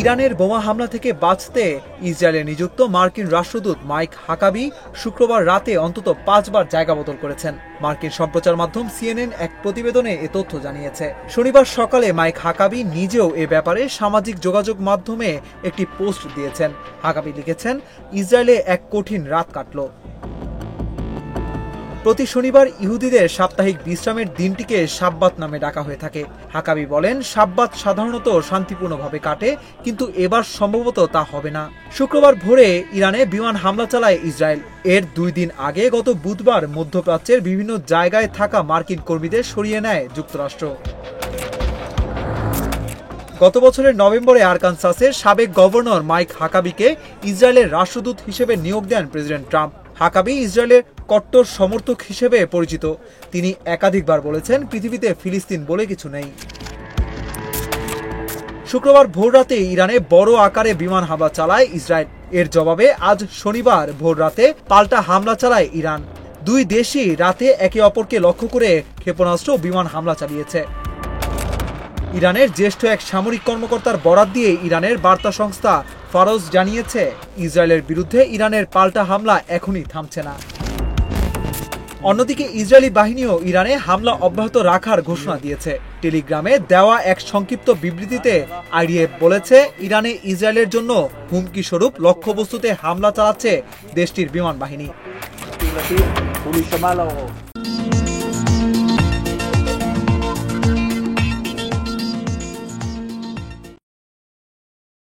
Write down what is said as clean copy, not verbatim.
ইরানের বোমা হামলা থেকে বাঁচতে ইসরায়েলে নিযুক্ত মার্কিন রাষ্ট্রদূত মাইক হাকাবি শুক্রবার রাতে অন্তত 5 বার জায়গা বদল করেছেন। মার্কিন সম্প্রচার মাধ্যম সিএনএন এক প্রতিবেদনে এ তথ্য জানিয়েছে। শনিবার সকালে মাইক হাকাবি নিজেও এ ব্যাপারে সামাজিক যোগাযোগ মাধ্যমে একটি পোস্ট দিয়েছেন। হাকাবি লিখেছেন, ইসরায়েলে এক কঠিন রাত কাটল। প্রতি শনিবার ইহুদিদের সাপ্তাহিক বিশ্রামের দিনটিকে শাব্বাত নামে ডাকা হয়ে থাকে। হাকাবি বলেন, শাব্বাত সাধারণত শান্তিপূর্ণভাবে কাটে, কিন্তু এবার সম্ভবত তা হবে না। শুক্রবার ভোরে ইরানে বিমান হামলা চালায় ইসরায়েল। এর 2 দিন আগে গত বুধবার মধ্যপ্রাচ্যের বিভিন্ন জায়গায় থাকা মার্কিন কর্মীদের সরিয়ে নেয় যুক্তরাষ্ট্র। গত বছরের নভেম্বরে আরকানসাসের সাবেক গভর্নর মাইক হাকাবিকে ইসরায়েলের রাষ্ট্রদূত হিসেবে নিয়োগ দেন প্রেসিডেন্ট ট্রাম্প। হাকাবি ইসরায়েলের কট্টর সমর্থক হিসেবে পরিচিত। তিনি একাধিকবার বলেছেন, পৃথিবীতে ফিলিস্তিন বলে কিছু নেই। শুক্রবার ভোররাতে ইরানে বড় আকারে বিমান হামলা চালায় ইসরায়েল। এর জবাবে আজ শনিবার ভোররাতে পাল্টা হামলা চালায় ইরান। 2 দেশই রাতে একে অপরকে লক্ষ্য করে ক্ষেপণাস্ত্র ও বিমান হামলা চালিয়েছে। ইরানের জ্যেষ্ঠ এক সামরিক কর্মকর্তার বরাত দিয়ে ইরানের বার্তা সংস্থা ফারস জানিয়েছে, ইসরায়েলের বিরুদ্ধে ইরানের পাল্টা হামলা এখনই থামছে না। অন্যদিকে ইসরায়েলি বাহিনীও ইরানে হামলা অব্যাহত রাখার ঘোষণা দিয়েছে। টেলিগ্রামে দেওয়া এক সংক্ষিপ্ত বিবৃতিতে আইডিএফ বলেছে, ইরানে ইসরায়েলের জন্য হুমকি স্বরূপ লক্ষ্যবস্তুতে হামলা চালাচ্ছে দেশটির বিমান বাহিনী।